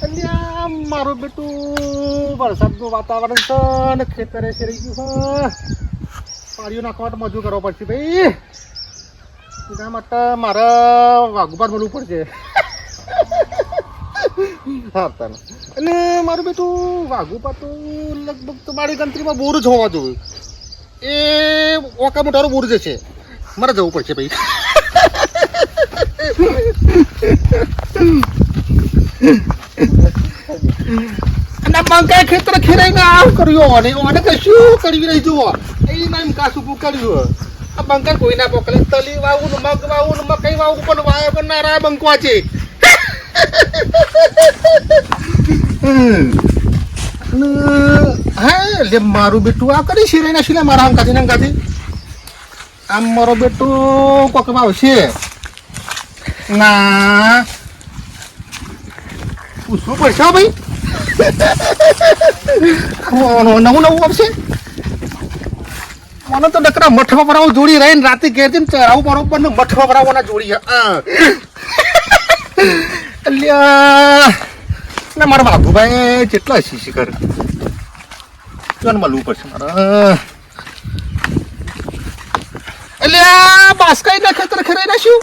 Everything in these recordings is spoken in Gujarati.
અલ્યા મારું બેટું વરસાદનું વાતાવરણ છે ને ખેતરે શેરી ગયું છે. પાડીઓ નાખવા માટે મજૂર કરવો પડશે ભાઈ. એના માટે મારે વાઘુપાર મળવું પડશે. હા તને એટલે મારું બેટું વાઘુપા તો લગભગ તો મારી ગણતરીમાં બોર જ હોવા જોઈએ. એ ઓકા મોટારો બોર જશે. મારે જવું પડશે ભાઈ. અને બંકા ખેતર ખેરાઈને આવ કર્યો અને કશું કરી રહી જુઓ. એમાં એમ કાસું કર્યું. આ બંકા કોઈ ના પોકલે તલી વાવું મગ વાવું મકઈ વાવું પણ વાયો પણ ના રહ્યા બંકવા છે. હા લે મારું બેટું આ કરી શિરાઈ ના શિલા મારા અંકાથી આમ મારો બેટું કોક આવશે ના પૂછવું પડશે ભાઈ. નવું આવશે મને તો ડકરા મઠ વપરાવું જોડી રહીને રાતે ઘેર જઈને ચરાવું બરોબર ને મઠ વપરાવવાના જોડી. ના મારા બાબુભાઈ જેટલા શીશી કરે જોને મળવું પડશે મારે. એટલે બાસ્કાઈ ના ખેતર ખરાઈ નાખ્યું.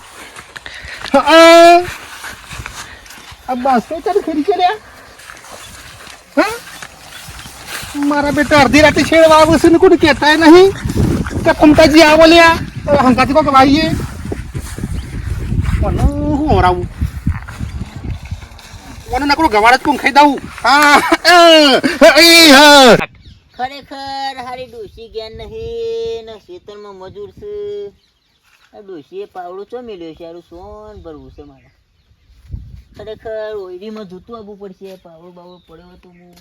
આ બાસ્કાઈ તારે ખરી છે લ્યા. હા મારા બેટા અડધી રાતે છેડવા આવશે ને કોઈ કહેતા નહીં કે ફમતાજી આવો લ્યા હંકાથી કોક વાઈએ મને હું હરાવું મને નકરું ગવાડ જ કોણ ખાઈ દઉં. ખરેખર હારી ડોશી જ્ઞાન નહીં ને ખેતરમાં મજૂર છે. આ ડોશીએ પાવડો ચો મેળ્યો છે હારું સોન ભરવું છે મારે. ખરેખર ઓયડીમાં જૂતું આવવું પડશે. પાવડો બાવડો પડ્યો તો હું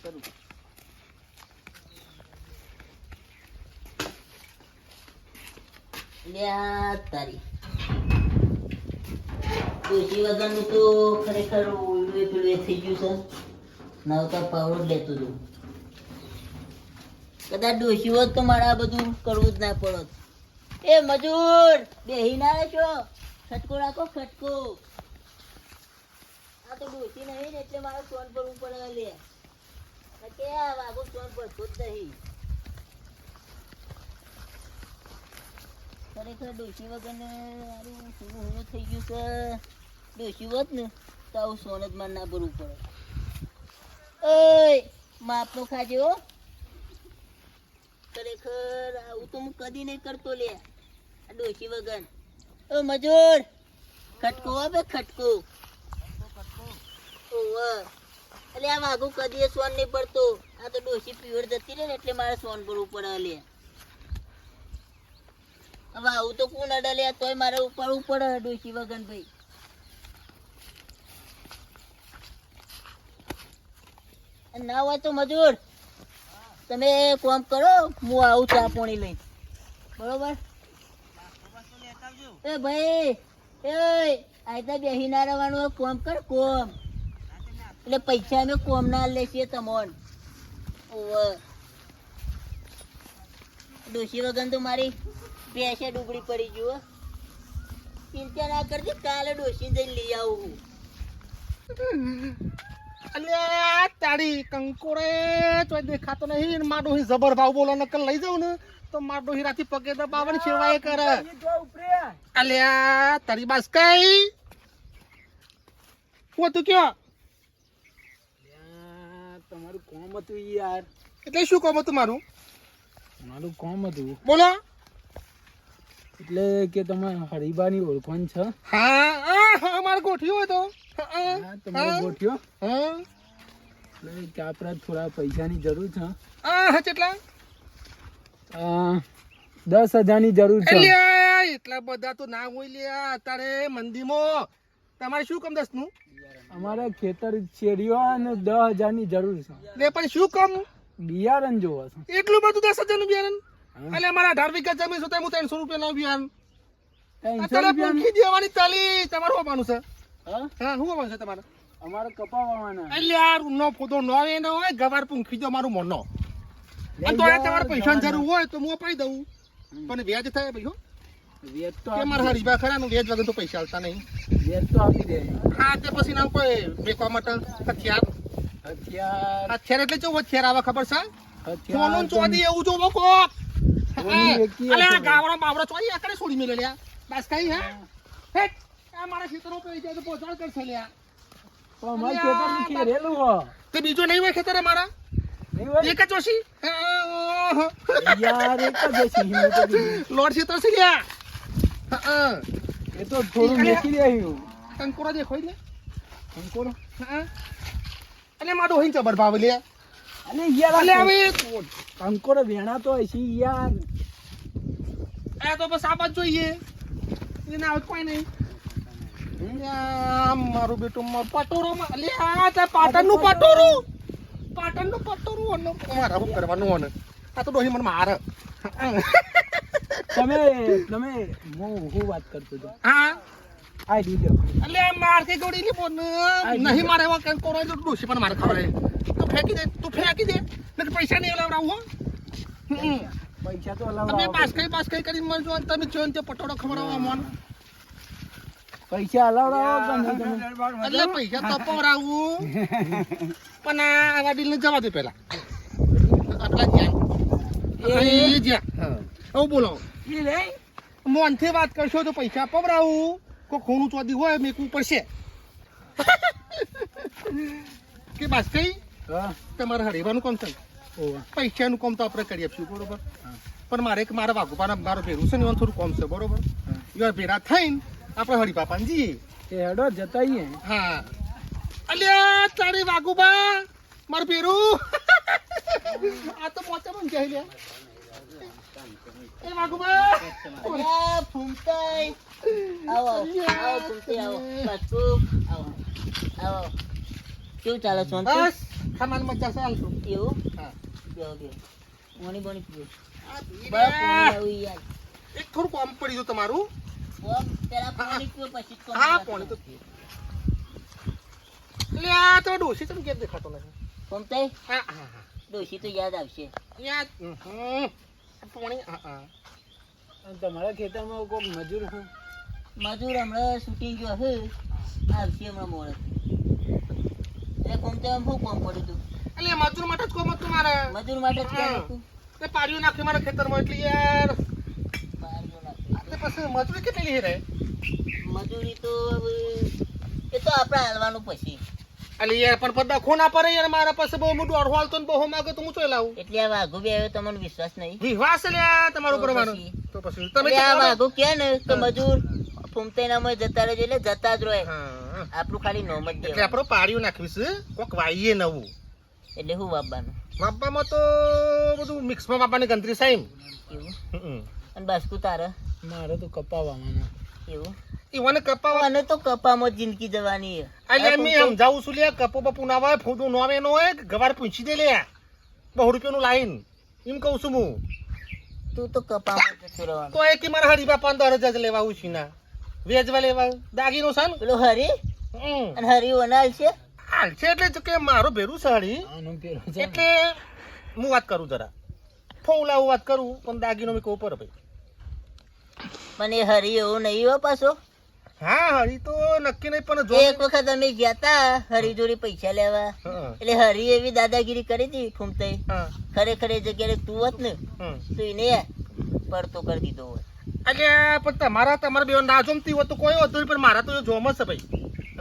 કરું. લ્યા તારી ડોશી વગરનું તો ખરેખર ઓયડું પેલું થઈ ગયું છે. નવતા પાવડો જ લેતો હતું. કદાચ ડોશી હોત તો મારે આ બધું કરવું જ ના પડત. એ મજૂર બેહી ના છો ખટકો રાખો ખટકો. આ તો ડોશી નહીં ને એટલે મારે સોન ભરવું પડે. લે કે આ વાગો સોન ભરતો જ નહીં. ખરેખર ડોશી વગર ને મારું થઈ ગયું છે. ડોશી હોત ને તો આવું સોન જ મારે ના ભરવું પડે. ઓય માપનો ખાજે હો. ખરેખર આવું તો હું કદી નહીં કરતો લે આ ડોશી વગર. ઓ મજૂર ખટકો આપે ખટકો. એટલે આ વાઘુ કદી સોન નહીં પડતો. આ તો ડોશી પીવર જતી રહે ને એટલે મારે સોન ભરવું પડે. લે હવે આવું તો કોણ અડા લે તોય મારે ઉપાડવું પડે ડોશી વગર ભાઈ. ના હોય તો મજૂર તમે કામ કરો હું આવું ચા પાણી લઈ બરોબર. એ ભાઈ એ આયતા બેહી ના રહેવાનું કોમ કર કોમ. એટલે પૈસા અમે કોમ ના લેશે તમોન. ડોશી વગર તો મારી ભેંસે ડૂબડી પડી ગયું. ચિંતા ના કરજે કાલે ડોશી જઈને લઈ આવું. અલ્યા તારી કંકોડે તો દેખાતો નહીં. માર ડોહી જબર ભાવ બોલો નકલ લઈ જાઉં ને તો માર ડોહી રાતી પગે દબાવવાની સેવાય કરે. અલ્યા તારી બાસ્કાઈ હું તું કયો તમારું કોમ હતું યાર. એટલે શું કામ હતું મારું? મારું કોમ હતું બોલો. એટલે કે તમારે હરીબાની ઓળખાણ છે? હા મારે ગોઠ્યો હોય તો તમારે ગોઠ્યો હા. એટલે કે આપણે થોડા પૈસાની જરૂર છે. હા કેટલા? 10,000ની જરૂર છે. એટલા બધા તો ના હોય લ્યા અત્યારે મંદીમાં. તમારે શું કામ 10 નું? અમારે ખેતર શેરીઓ અને 10,000ની જરૂર છે. લે પણ શું કામ? બિયારણ જોવા છે. એટલું બધું 10,000 નું બિયારણ? એટલે અમારા 18 વીઘા જમીન છે હું 300 રૂપિયા નું બિયારણ. 300 રૂપિયા દેવાની તાલી તમારું હોવાનું છે. હા હા શું હોવાનું છે તમારે? અમારે કપા વાવવાના. એટલે યાર નો ફોટો નો આવે ને હોય ગવાર પૂંખી દો મારું મોનો. અને તો તમારે પૈસા જરૂર હોય તો હું અપાઈ દઉં પણ વ્યાજ થાય ભાઈ. વેચ તો કે મારા હરીબા ખરા ને વેચ વગર તો પૈસા આલતા નહીં. વેચ તો આપી દે. હા તે પછી ના કોઈ વેચવા માટે હથિયાર હથિયાર એટલે જો હથિયાર આવે ખબર છે? હથિયાર સોનું ચોદી એવું જોવો કોક. સોનું વેચી અલે આ હશે. ગાવડા બાવડા ચોદી આકડે છોડી મેલે લ્યા. બસ કઈ હે? હેટ આ મારા ખેતરો પે જાય તો પોચાડ કરશે લ્યા. તો અમારે ખેતરમાં ખેરેલું હો. તે બીજો નહીં હોય ખેતરે મારા? નહીં હોય? એક જ ઓછી? યાર એક જ છે હિંમત તો કીધું. લોડ ખેતર છે લ્યા. હા એ તો થોડું મેકી દે હું. કંકોડા દેખો ને. અંકોરો. હા અને મારો હોઈન જબર ભાવ લ્યા. અને યાર અલે હવે અંકોરો વેણા તો હશે યાર. આ તો બસ આ બાજ જોઈએ. એને આવ કોઈ નહીં. યા મારું બેટું પટોરો માં લે આ તે પાટણનું પટોરું. પાટણનું પટોરું અને મારા શું કરવાનું હોને. આ તો ડોહી મને મારે. તમે હું વાત કરતો હતો. હા આ દીધો. અલે માર કે ગોડી ની બોન નહીં મારે એવા કંઈ કોરો જો ડોશી પણ મારે ખવડાય. તું ફેંકી દે ને પૈસા નહીં લાવડાવું હો. પૈસા તો તમે હલાવડાવો. બાસ કઈ કરી મરજો અને તમે જોન તે પટોળો ખવડાવવા મોન. પૈસા હલાવડાવો કે નહીં તમે? એટલે પૈસા તો પવરાવું પણ આ ગાડી ને જવા દે પેલા. આટલા જ્યાં એ જ્યાં હા બોલો એ લે મોનથી વાત કરશો તો પૈસા પવરાવું કોઈ ખૂણું ચોદી હોય મેકવું પડશે. કે બાસ કઈ હા તમારે હરીવાનું કામ છે ઓવા પૈસાનું કામ તો આપણે કરી આપશું બરોબર. પણ મારે મારા વાઘુપાના મારો ભેરું છે ને એમાં થોડું કામ છે બરોબર. યાર ભેરા થઈને આપણે હરિબાપાને જઈએ. એ હેડો જતાઈએ. હા અલ્યા તારી વાઘુબા મારું ભેરું આ તો પોચામાં જાય લે. એ વાઘુબા અરે ફૂમતાઈ આવો ફૂમતાઈ આવો બાસ્કુ આવો કેવું ચાલે છે બસ ખાવાનું મજા ચાલતું. એવું હા બેહો મોની બોની પીવો આ બસ પાણી આવું યાર એક થોડું કામ પડી ગયું તમારું. બોમ પેલા પાણી પીવો પછી જ હા પાણી તો લે આ તો ડોસી તમે કેમ દેખાતો નથી? ફૂમતાઈ હા હા હા ડોશી તો યાદ આવશે યાદ પાણી હા હા અને તમારા ખેતરમાં કોઈ મજૂર છે? મજૂર હમણાં શૂટિંગ જો હે આવશે હમણાં મોડે એટલે ફૂમતાઈ આમ શું કામ પડ્યું તું એટલે મજૂર માટે જ કોમ હતું મારે. મજૂર માટે જ હા. કેમ હતું તે પાડીઓ નાખી મારા ખેતરમાં એટલે યાર બહાર જો નાખ. તે પછી મજૂરી કેટલી લઈ રહે? મજૂરી તો હવે એ તો આપણે હાલવાનું પછી અલે યાર પણ બધા ખૂના પર યાર મારા પાસે બહુ મોટું અડહો હાલતો ને બહુ માગે તો હું ચોય લાવું. એટલે આ વાઘુ બી આવ્યો તમને વિશ્વાસ નહીં વિશ્વાસ લ્યા તમારો તો કરવાનો. પછી? તો પછી તમે એટલે આ કેટલા- વાઘુ કે ને તો હા. મજૂર ફૂમતાઈનામાં જતા રહેજો એટલે જતા જ રહે હા આપણું ખાલી નોમ જ એટલે દેવાનું. આપણો પાડીઓ નાખવીશ કોક વાઈએ નવું. એટલે શું વાપવાનું માપામાં તો બધું મિક્સમાં માપવાની ગણતરી સાહેબ. એવું અને બાસ્કુ તારે મારે તો કપાવવાનો. એવું ઈવાને કપાવા અને તો કપામાં જ જિંદગી જવાની છે. એટલે આ મેં ફૂમતાઈ- સમજાવું છું લે કપો બપુ ના હોય ફૂદું નોમે નો હોય ગવાર પૂછી દે લે 100 રૂપિયાનું લાઈન એમ કહું છું હું. તું તો કપામાં જતું રહેવાનું તો એ કે મારા હરીબા 15,000 લેવા આવું છું ના વેચવા લેવા દાગીનો છે ને. પેલો હરી અને હરી વનાલ છે હાલ છે એટલે જ કે મારો ભેરું છે હરી આનો પેલો છે. એટલે હું વાત કરું જરા ફોલાવું વાત કરું પણ દાગીનો મેં કહું પર ભાઈ. પણ એ હરી એવું નહીં હો પાછો હા હરી તો નક્કી નહીં પણ જો એક વખત અમે ગયા તા હરી જોડે પૈસા લેવા હા, એટલે હરી એવી દાદાગીરી કરી હતી ફૂમતાઈ હા, ખરેખર એ જગ્યાએ તું હોત ને હમ. તો એને પડતો કરી દીધો હોત એટલે પણ તમારા બે ના જોમતી હોય તો કોઈ હોતું નહીં, પણ મારા તો જોમ જ છે ભાઈ.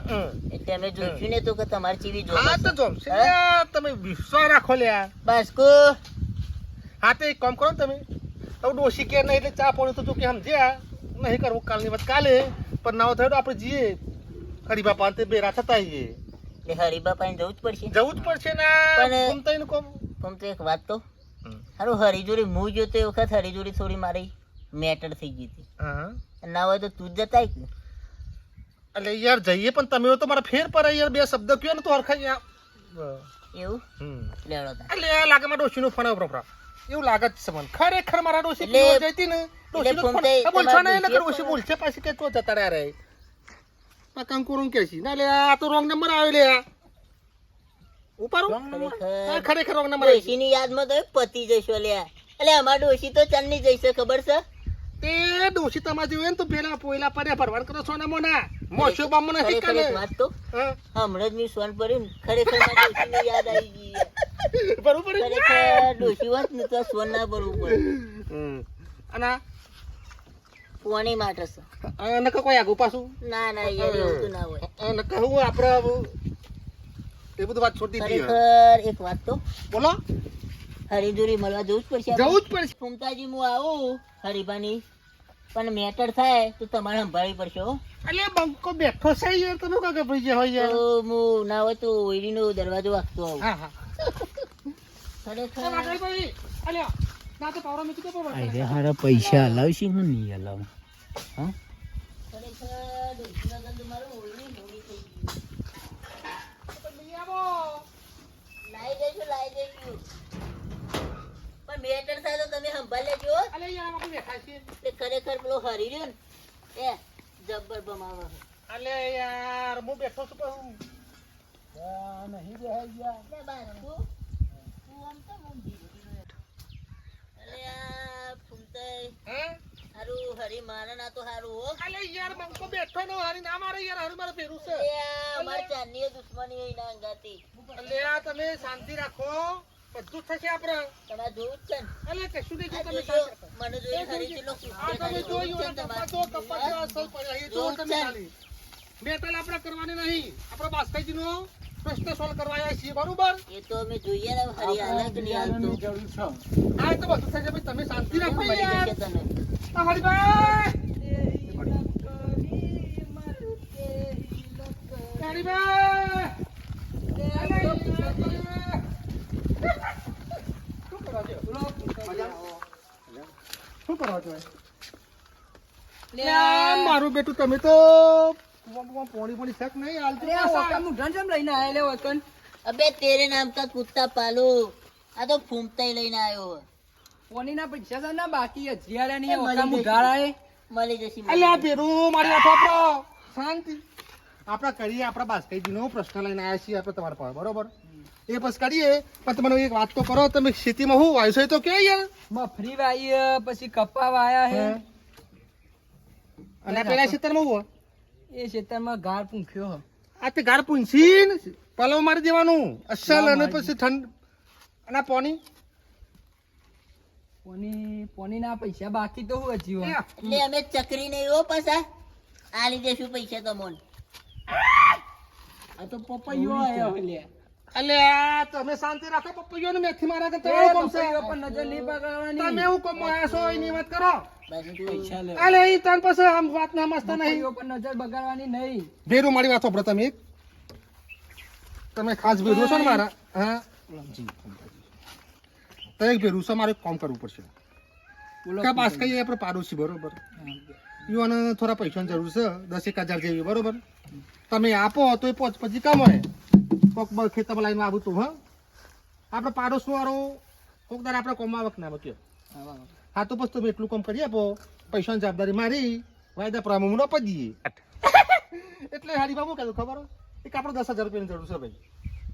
હમ. એટલે અમે જોઈશું ને તો કે તમારી ચીવી હા તો જો જોમ છે લ્યા, તમે વિશ્વાસ રાખો લ્યા. બાસ્કો હા તો એક કામ કરો ને તમે હવે ડોશી કે નહીં એટલે ચા પાણી તો જો કે સમજ્યા નહીં કરવું કાલની વાત કાલે પણ નાવ થયો તો આપણે જઈએ હરીબાપા તે બેરા થતા આવીએ. એટલે હરી બાપાને જવું જ પડશે જવું જ પડશે ને પણ- ઘૂમતાઈને કોમ. ફૂમતાઈ એક વાત તો સારું હરી જોડે હું જો તો એ વખત હરી જોડે થોડી મારી મેટર થઈ ગઈ હતી હા ના હોય તો તું જ જતા ને એટલે યાર જઈએ પણ તમે તો મારા ફેર પર યાર બે શબ્દ કયો ને તો હરખાઈ યાર. એવું હમ. લેવડો તા એટલે આ લાગે મારા ડોશીનો ફોન આવ્યો એવું લાગે જ છે મને ખરેખર મારા ડોશી એટલે- પીવા જતી ને ડોશીનો ફોન ફોન આ બોલશો ને તમારા નકર ડોશી બોલશે પાછી કે તો જતા રહ્યા રે આ કંકુરમ કે છે ના લે આ તો રોંગ નંબર આવ્યો લે આ ઉપાડો ખરેખર ખરેખર રોંગ નંબર આવ્યો. ડોશીની યાદમાં તો પતી જશો લ્યા એટલે અમાર ડોશી તો ચાંદની જઈશે ખબર છે તે ડોશી તમારે જોયું ને તો પેલા પોયલા પડે ભરવાડ કરો સોના મોના મોશો બામ મને ખરેખર હિકાલે એક વાત તો હા હમણાં જ મેં સોન પડ્યું ને ખરેખર મારી ડોશીને યાદ આવી ગઈ બરોબર ખરેખર ડોશી હોત ને તો સોન ના ભરવું પડે અને પોણી માટે છે નક કોઈ આગુ પાછું ના ના યાર એવું તો ના હોય નક હું આપણે એ બધું વાત છોડી દીધી ખરેખર એક વાત તો બોલો હરિદુરી મળવા જવું જ પડશે આપણે. જવું જ પડશે ફૂમતાજી હું આવું હરિભાની પણ મેટર થાય તો તમારે સંભાળવી પડશે હો. અલે બંકો બેઠો છે યાર તમે કાકે ભાઈ જે હોય યાર તો હું ના હોય તો ઓયડીનો દરવાજો વાગતો આવું હા હા ખરેખર ભાઈ અલે ના તો પાવરા મેં કીધું અરે હારા પૈસા હલાવશી હું નહીં હલાવું હા ખરેખર ડોશી વગર તો મારું ઓયડી મોડી થઈ ગઈ લાઈ દઈશું પણ મેટર થાય તો તમે સંભાળ લેજો હો. અલે યાર આપણે બેઠા છીએ તે ખરેખર પેલો હરી રહ્યો ને એ જબ્બર બમાવો છે. અલે યાર હું બેઠો છું પણ નહીં રહ્યા ગયા લે બાર તું આમ તો ઊંઘી ગયો. અલે આ ફૂમતાઈ હે હારું હરી મારે ના તો હારું હો. અલે યાર બંકો બેઠો નો હારી ના મારે યાર હારું મારે ફેરું છે અલે આ અમારી ચાંદની દુશ્મની હોય ના અંગાતી અલે આ તમે શાંતિ રાખો બધું થશે આપણે તમારે જોવું જ છે ને. અલે કશું નહીં જો આ તમે જોજો, શાંતિ મને જોઈને હરી જેટલો આ તમે જોયું ને તમારે. કપાતો અસલ પડ્યા એ જો તમે ખાલી બેટલ આપણે કરવાની નહીં આપણે બાસ્કાઈજીનો પ્રશ્ન સોલ્વ કરવા આવ્યા છીએ બરોબર એ તો અમે જોઈએ ને હરી હાલે કે નહીં હાલતું. જરૂર છે આ તો બધું થશે ભાઈ તમે શાંતિ રાખો મળી યાર જશે તને. આ હરીભાઈ શું કરવા છો મારું બેટું તમે તો પોણી શક નહીં હાલતું અબે તેરે નામ કા કુત્તા પાલો આ તો ફૂમતાઈ લઈને આવ્યો મળી જશે અલ્યા પેરું મારી વાત આપડો શાંતિ આપણે કરીએ આપણા બાસ્કાઈજીનો પ્રશ્ન લઈને આવ્યા છીએ આપણે તમારા પાસે બરોબર એ બસ કરીએ પણ તમે એક વાત તો કરો તમે ખેતીમાં શું વાવ્યું છે એ તો કે યાર મફરી વાય પછી કપા વાયા હે અને પેલા ખેતરમાં હું એ ખેતરમાં ગાર પૂંખ્યો આ તે ગાર પૂંછી પલવ મારી દેવાનું અસલ અને પછી ઠંડ અને પાણી પોની ના પૈસા બાકી તો હું હજી હોય. એટલે અમે ચકરી નહીં હો પાછા આ લીધે શું પૈસા તમોન આ તો પપૈયો આયો લે અલ્યા તમે શાંતિ રાખો પપ્પીઓ ને મેથી મારા કરતા એ એવું કોમ છે પપૈયો પર નજર નહીં બગાડવાની. તમે એવું કોમ આયા છો એની વાત કરો બસ તું પૈસા લે અલે ઈ તન પછી આમ વાત ના મસ્ત નહીં પપૈયો પર નજર બગાડવાની નહીં. ભેરું મારી વાત સાંભળો તમે તમે ખાસ ભેરું છો ને મારા હા તો એક ભેરું છે મારે એક કામ કરવું પડશે બોલો કે પાસ કઈ આપણે પાડોશી બરોબર યુવાને થોડા પૈસાની જરૂર છે 10,000 જેવી બરોબર તમે આપો તો એ પછી કામ હોય કોક ખેતરમાં લાઈનમાં આવું તું હા આપણે પાડોશી વાળો કોક દર આપણે કોમમાં આવક ના બક્યો હા તો પછી તમે એટલું કામ કરી આપો પૈસાની જવાબદારી મારી વાયદા પ્રમાણે હું આપી દઈએ એટલે હારી બાબુ કહેતું ખબર એક આપણે 10,000 રૂપિયાની જરૂર છે ભાઈ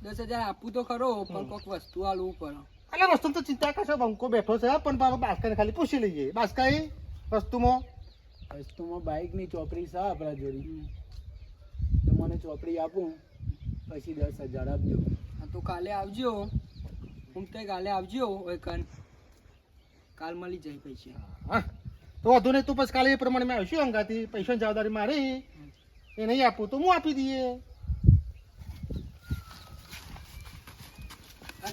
10,000 આપવું તો ખરો પણ કોક વસ્તુ આલવું પડે. એટલે વસ્તુ તો ચિંતા કરશો બંકો બેઠો છે પણ બાબા બાસ્કાને ખાલી પૂછી લઈએ બાસ્કા વસ્તુમાં વસ્તુમાં બાઇક ની ચોપડી છે આપણા જોડી તો મને ચોપડી આપું પછી 10,000 આપજો. હા તો કાલે આવજો હું તો કાલે આવજો ઓય કાલ મળી જાય પૈસા. હા તો વધુ નહીં તું પછી કાલે એ પ્રમાણે મેં આવશું અંગાથી પૈસાની જવાબદારી મારી એ નહીં આપું તો હું આપી દઈએ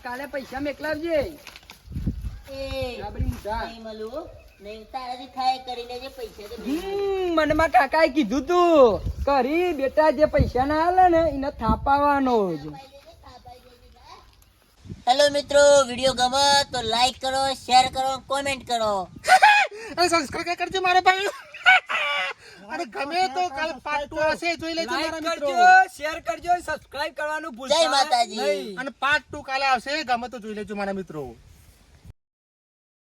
કાલે પૈસા મેકલાવજે. એ રાબડી મુઢા. નહીં મળું નહીં તારાથી થાય કરી લેજે પૈસા તો મને માં કાકાએ કીધું તું કરી બેટા જે પૈસા ના આલે ને એને થાપાવાનો જ. હેલો મિત્રો વિડીયો ગમે તો લાઈક કરો શેર કરો કોમેન્ટ કરો અરે સબસ્ક્રાઇબ કરજો મારા ભાઈ અરે ગમે તો કાલ પાર્ટ 2 આવશે જોઈ લેજો મારા મિત્રો શેર કરજો સબસ્ક્રાઇબ કરવાનું જય માતાજી અને પાર્ટ 2 કાલે આવશે ગમે તો જોઈ લેજો મારા મિત્રો